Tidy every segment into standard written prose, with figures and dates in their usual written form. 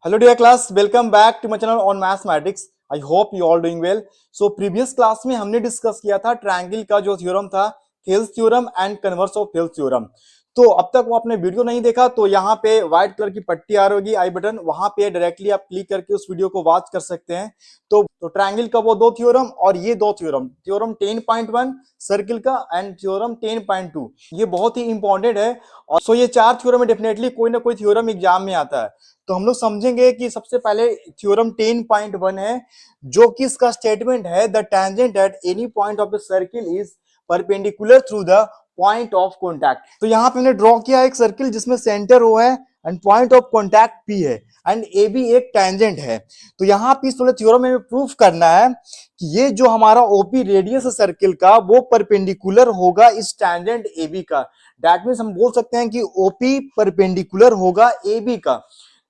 Hello dear class, welcome back to my channel on mathematics. I hope you all doing well. So previous class में हमने discuss किया था triangle का जो theorem था, Thales theorem and converse of Thales theorem. तो अब तक वो आपने वीडियो नहीं देखा तो यहाँ पे व्हाइट कलर की पट्टी आ रही होगी आई बटन, वहां पे डायरेक्टली आप क्लिक करके उस वीडियो को वॉच कर सकते हैं। तो ट्रायंगल का वो दो थ्योरम और ये दो थ्योरम, थ्योरम 10.1 सर्किल का एंड थ्योरम 10.2, ये बहुत ही इंपॉर्टेंट है। और सो ये चार थ्योरम में डेफिनेटली कोई ना कोई थ्योरम एग्जाम में आता है। तो हम लोग समझेंगे कि सबसे पहले थ्योरम 10.1 है जो कि इसका स्टेटमेंट है the tangent at any point of the circle is perpendicular through the point of contact. तो यहाँ पे हमने ड्रॉ किया एक सर्किल जिसमें सेंटर O है and point of contact P है एंड ए बी एक टेंजेंट है। तो यहाँ पे इस वाले थ्योरम में प्रूफ करना है कि ये जो हमारा ओपी रेडियस है सर्किल का वो परपेंडिकुलर होगा इस टेंजेंट ए बी का। दैट मीन्स हम बोल सकते हैं कि ओपी परपेंडिकुलर होगा ए बी का।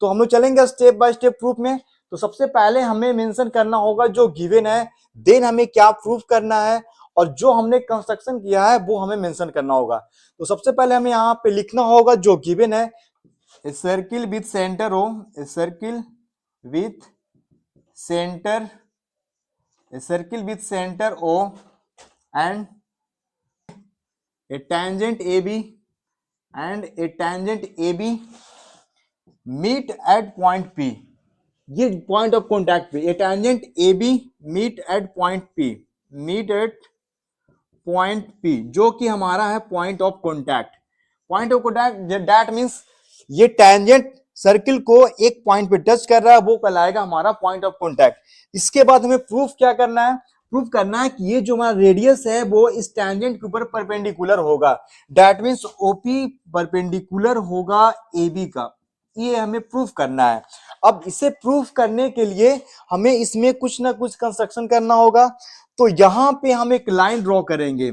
तो हम लोग चलेंगे स्टेप बाय स्टेप प्रूफ में। तो सबसे पहले हमें मेंशन करना होगा जो गिवन है, देन हमें क्या प्रूफ करना है और जो हमने कंस्ट्रक्शन किया है वो हमें मेंशन करना होगा। तो सबसे पहले हमें यहाँ पे लिखना होगा जो गिवन है, a circle with centre O, a circle with centre, a circle with centre O and a tangent AB and a tangent AB meet at point P, ये पॉइंट ऑफ कॉन्टैक्ट पे, a tangent AB meet at point P, meet at point P जो कि हमारा है point of contact. Point of contact that means ये tangent circle को एक point पे टच कर रहा है, वो कहलाएगा हमारा पॉइंट ऑफ कॉन्टैक्ट। इसके बाद हमें प्रूफ क्या करना है, प्रूफ करना है कि ये जो हमारा रेडियस है वो इस टेंजेंट के ऊपर परपेंडिकुलर होगा। दैट मींस ओपी परपेंडिकुलर होगा AB का, ये हमें प्रूफ करना है। अब इसे प्रूफ करने के लिए हमें इसमें कुछ ना कुछ कंस्ट्रक्शन करना होगा। तो यहां पे हम एक लाइन ड्रॉ करेंगे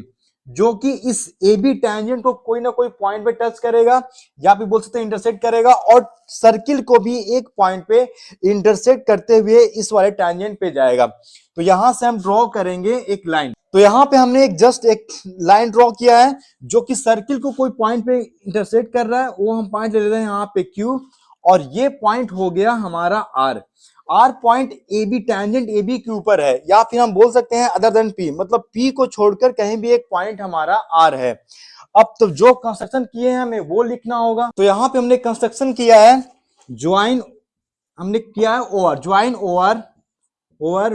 जो कि इस ए बी टेंजेंट को कोई ना कोई पॉइंट पे टच करेगा या फिर बोल सकते हैं इंटरसेक्ट करेगा और सर्किल को भी एक पॉइंट पे इंटरसेक्ट करते हुए इस वाले टेंजेंट पे जाएगा। तो यहां से हम ड्रॉ करेंगे एक लाइन। तो यहाँ पे हमने एक लाइन ड्रॉ किया है जो कि सर्किल को कोई पॉइंट पे इंटरसेक्ट कर रहा है, वो हम पॉइंट ले लेते हैं यहाँ पे Q और ये पॉइंट हो गया हमारा R। R point A B tangent A B के ऊपर है या फिर हम बोल सकते हैं अदर देन P, मतलब P को छोड़कर कहीं भी एक पॉइंट हमारा R है। अब तो जो कंस्ट्रक्शन किए हैं हमें वो लिखना होगा। तो यहाँ पे हमने कंस्ट्रक्शन किया है ज्वाइन, हमने किया है OR, ज्वाइन OR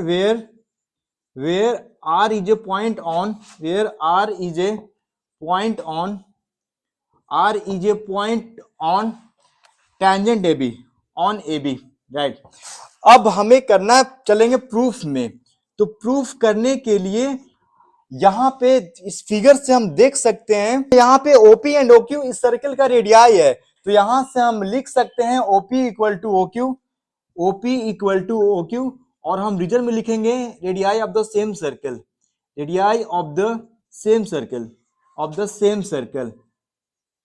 वेयर R is a point on, where R is a point on, R is a point on tangent AB, on AB, right. अब हमें करना है, चलेंगे प्रूफ में। तो प्रूफ करने के लिए यहाँ पे इस फिगर से हम देख सकते हैं यहाँ पे OP एंड OQ इस सर्कल का रेडियाई है। तो यहां से हम लिख सकते हैं OP equal to OQ, OP equal to OQ और हम रीजन में लिखेंगे radii of the same circle, radii of the same circle, of the same circle,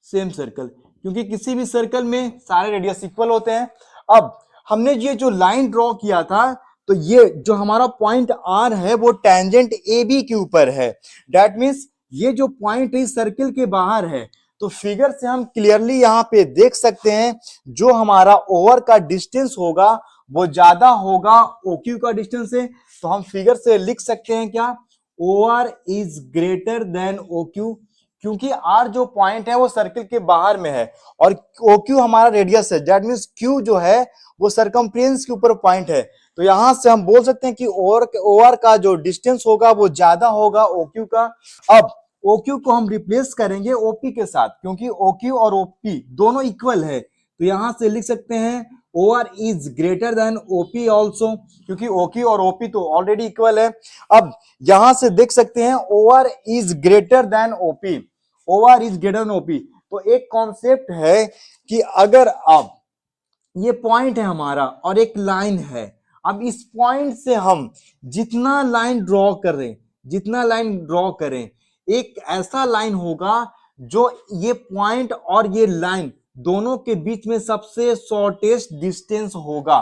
same circle, क्योंकि किसी भी सर्कल में सारे रेडियस इक्वल होते हैं। अब हमने ये जो लाइन ड्रॉ किया था तो ये जो हमारा पॉइंट R है वो टेंजेंट AB के ऊपर है। दैट मींस ये जो पॉइंट इस सर्किल के बाहर है। तो फिगर से हम क्लियरली यहाँ पे देख सकते हैं जो हमारा ओवर का डिस्टेंस होगा वो ज्यादा होगा OQ का डिस्टेंस से। तो हम फिगर से लिख सकते हैं क्या, OR is greater than OQ, क्योंकि R जो पॉइंट है वो सर्किल के बाहर में है और OQ हमारा रेडियस है। दैट मींस Q जो है वो सरकमफ्रेंस के ऊपर पॉइंट है। तो यहां से हम बोल सकते हैं कि OR का जो डिस्टेंस होगा वो ज्यादा होगा OQ का। अब OQ को हम रिप्लेस करेंगे OP के साथ, क्योंकि OQ और OP दोनों इक्वल है। तो यहां से लिख सकते हैं OR is greater than OP also, क्योंकि OQ और OP तो ऑलरेडी इक्वल है। अब यहां से देख सकते हैं OR is greater than OP, OR is greater than OP। तो एक कॉन्सेप्ट है कि अगर आप ये पॉइंट है हमारा और एक लाइन है, अब इस पॉइंट से हम जितना लाइन ड्रॉ करें, जितना लाइन ड्रॉ करें, एक ऐसा लाइन होगा जो ये पॉइंट और ये लाइन दोनों के बीच में सबसे शॉर्टेस्ट डिस्टेंस होगा,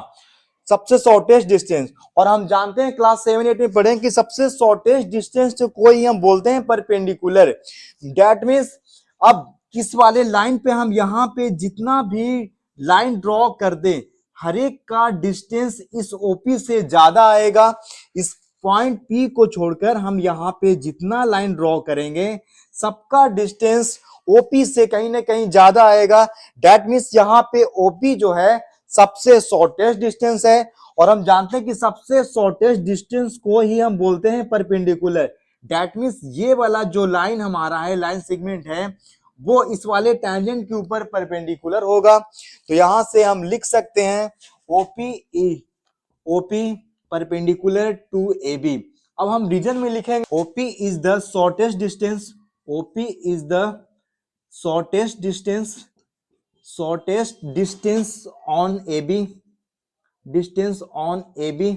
सबसे शॉर्टेस्ट डिस्टेंस। और हम जानते हैं क्लास 7-8 में पढ़े कि सबसे शॉर्टेस्ट डिस्टेंस को कोई हम बोलते हैं परपेंडिकुलर। दैट मींस अब किस वाले लाइन पे हम यहाँ पे जितना भी लाइन ड्रॉ कर दें हर एक का डिस्टेंस इस ओपी से ज्यादा आएगा। इस पॉइंट पी को छोड़कर हम यहाँ पे जितना लाइन ड्रॉ करेंगे सबका डिस्टेंस ओपी से कहीं ना कहीं ज्यादा आएगा। दैट मीन्स यहाँ पे ओपी जो है सबसे शॉर्टेस्ट डिस्टेंस है, और हम जानते हैं कि सबसे शॉर्टेस्ट डिस्टेंस को ही हम बोलते हैं परपेंडिकुलर। दैट मीन्स ये वाला जो लाइन हमारा है, लाइन सेगमेंट है, वो इस वाले टैंजेंट के ऊपर परपेंडिकुलर होगा। तो यहां से हम लिख सकते हैं OP perpendicular to A B. अब हम रीजन में लिखेंगे OP is the shortest distance, OP is the shortest distance on A B, distance on A B.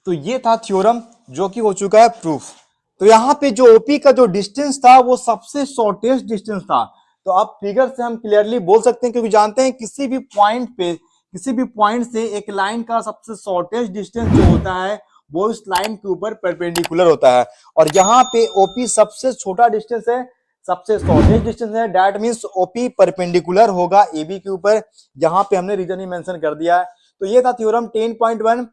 तो ये था थ्योरम जो कि हो चुका है प्रूफ। तो यहाँ पे जो ओपी का जो डिस्टेंस था वो सबसे शॉर्टेस्ट डिस्टेंस था। तो आप फिगर से हम क्लियरली बोल सकते हैं, क्योंकि जानते हैं किसी भी पॉइंट से एक लाइन का सबसे शॉर्टेस्ट डिस्टेंस जो होता है वो इस लाइन के ऊपर परपेंडिकुलर होता है। और यहाँ पे ओपी सबसे छोटा डिस्टेंस है, सबसे शॉर्टेस्ट डिस्टेंस है। दैट मीन्स ओपी परपेंडिकुलर होगा ए बी के ऊपर। यहाँ पे हमने रीजन ही मेंशन कर दिया है। तो ये था थ्योरम 10.1।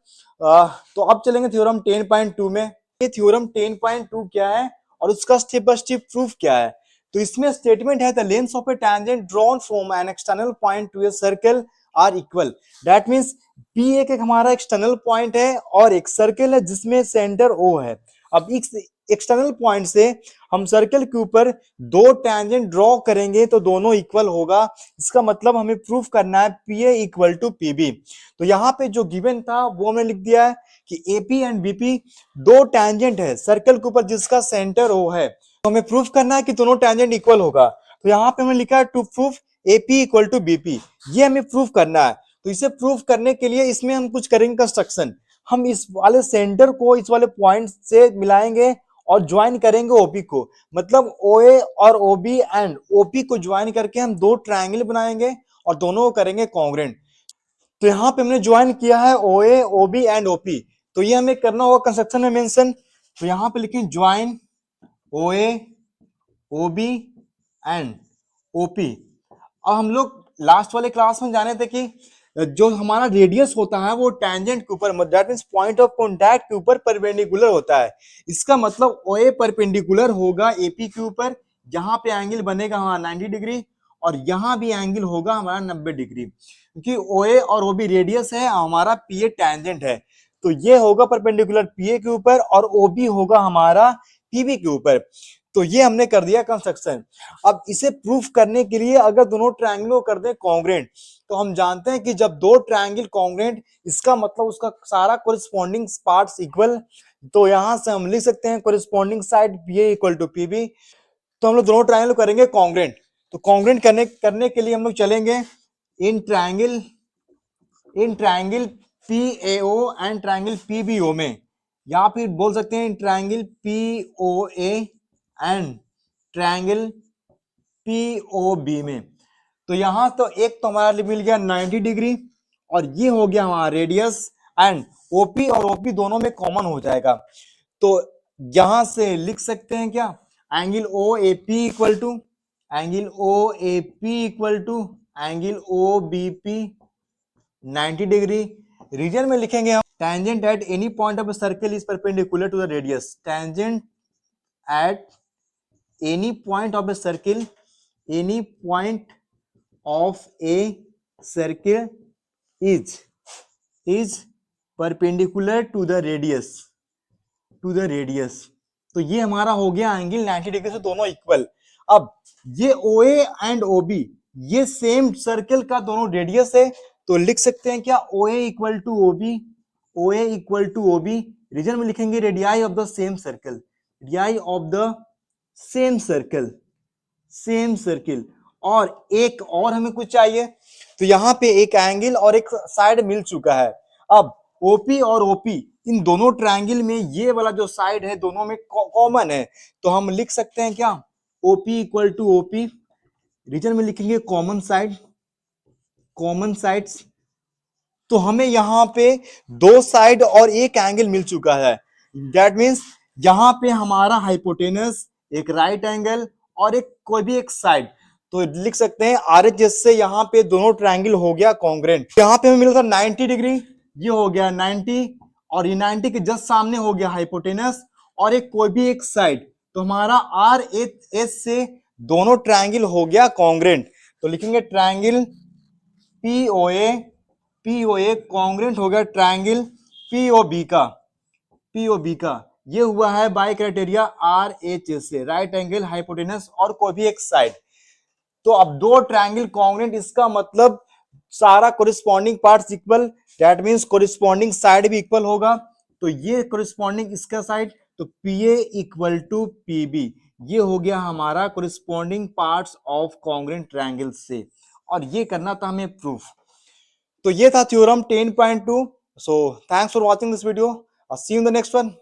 तो अब चलेंगे थ्योरम 10.2 में। ये थ्योरम 10.2 क्या है और उसका स्टेप बाय स्टेप प्रूफ क्या है। तो इसमें स्टेटमेंट है the length of a tangent drawn from an external point to a circle are equal. That means P एक हमारा एक्सटर्नल पॉइंट है और एक सर्कल है जिसमें सेंटर ओ है। अब इस एक्सटर्नल पॉइंट से हम सर्कल के ऊपर दो टैंजेंट ड्रॉ करेंगे तो दोनों इक्वल होगा। इसका मतलब हमें प्रूफ करना है P A equal to P B. तो यहाँ पे जो गिवन था वो हमने लिख दिया है कि एपी एंड बीपी दो टैंजेंट है सर्कल के ऊपर जिसका सेंटर ओ है। तो हमें प्रूफ करना है कि दोनों टैंजेंट इक्वल होगा। तो यहाँ पे हमने लिखा है to proof AP equal to BP, ये हमें प्रूफ करना है। तो इसे प्रूफ करने के लिए इसमें हम कुछ करेंगे कंस्ट्रक्शन। हम इस वाले सेंटर को इस वाले पॉइंट से मिलाएंगे और ज्वाइन करेंगे ओपी को, मतलब ओए और ओबी एंड ओपी को ज्वाइन करके हम दो ट्रायंगल बनाएंगे और दोनों को करेंगे कॉन्ग्रुएंट। तो यहाँ पे हमने ज्वाइन किया है ओए ओबी एंड ओपी। तो ये हमें करना होगा कंस्ट्रक्शन में मेंशन। तो यहाँ पे लिखें ज्वाइन ओए ओबी एंड ओपी। अब हम लोग लास्ट वाले क्लास में जाने थे कि जो हमारा रेडियस होता है वो टैंजेंट के ऊपर, that means point of contact के ऊपर परपेंडिकुलर होता है। इसका मतलब ओए परपेंडिकुलर होगा एपी के ऊपर, जहां पे एंगल बनेगा हमारा 90 डिग्री और यहाँ भी एंगल होगा हमारा 90 डिग्री, क्योंकि ओए और ओबी रेडियस है, हमारा पीए टैंजेंट है। तो ये होगा परपेंडिकुलर पीए के ऊपर और ओबी होगा हमारा पीबी के ऊपर। तो ये हमने कर दिया कंस्ट्रक्शन। अब इसे प्रूफ करने के लिए अगर दोनों ट्रायंगलों कर दें कॉन्ग्रुएंट, तो हम जानते हैं कि जब दो ट्रायंगल कॉन्ग्रुएंट, इसका मतलब उसका सारा कोरिस्पोंडिंग पार्ट्स इक्वल। तो यहां से हम लिख सकते हैं corresponding side PA equal to PB. तो हम लोग दोनों ट्रायंगल करेंगे कॉन्ग्रुएंट। तो कॉन्ग्रुएंट करने के लिए हम लोग चलेंगे in triangle PAO and triangle PBO में, या फिर बोल सकते हैं triangle POA and triangle POB में। तो यहां तो एक तो हमारा मिल गया 90 डिग्री और ये हो गया हमारा रेडियस, एंड ओपी और ओपी दोनों में कॉमन हो जाएगा। तो यहां से लिख सकते हैं क्या, angle O A P equal to angle O A P equal to angle O B P 90 degree. Reason में लिखेंगे हम tangent at any point of a circle is perpendicular to the radius. Tangent at any point of a circle, any point of a circle is perpendicular to the radius, तो ये हमारा हो गया angle 90 degree से दोनों equal. अब ये ओए एंड ओबी ये सेम सर्कल का दोनों रेडियस है, तो लिख सकते हैं क्या ओए इक्वल टू ओबी, ओए इक्वल टू ओबी। रीजन में लिखेंगे radii of the same circle, radii of the same circle. और एक और हमें कुछ चाहिए, तो यहाँ पे एक एंगल और एक साइड मिल चुका है। अब ओपी और ओपी इन दोनों ट्रायंगल में ये वाला जो साइड है दोनों में कॉमन है, तो हम लिख सकते हैं क्या OP equal to OP. Reason में लिखेंगे कॉमन साइड्स। तो हमें यहाँ पे दो साइड और एक एंगल मिल चुका है। दैट मीन्स यहाँ पे हमारा हाइपोटेनस, एक राइट एंगल और एक कोई भी एक साइड, तो लिख सकते हैं RHS से यहाँ पे दोनों ट्रायंगल हो गया कॉन्ग्रेंट। यहाँ पे हमें मिला था 90 डिग्री, ये हो गया 90, और ये 90 के जस्ट सामने हो गया हाइपोटेनस और एक कोई भी एक साइड, तो हमारा RHS से दोनों ट्रायंगल हो गया कॉन्ग्रेंट। तो लिखेंगे ट्रायंगल POA कॉन्ग्रेंट हो गया ट्रायंगल POB का ये हुआ है बाय क्राइटेरिया RHS से, राइट एंगल हाइपोटेनस और कोई भी एक साइड। तो अब दो ट्रायंगल कॉन्ग्रेंट, इसका मतलब सारा corresponding parts equal, that means corresponding side भी इक्वल होगा। तो ये कोरिस्पॉन्डिंग इसका साइड, तो PA इक्वल टू PB, ये हो गया हमारा corresponding parts of congruent triangle से, और ये करना था हमें प्रूफ। तो ये था theorem 10.2। So thanks for watching this video, see you in the next one.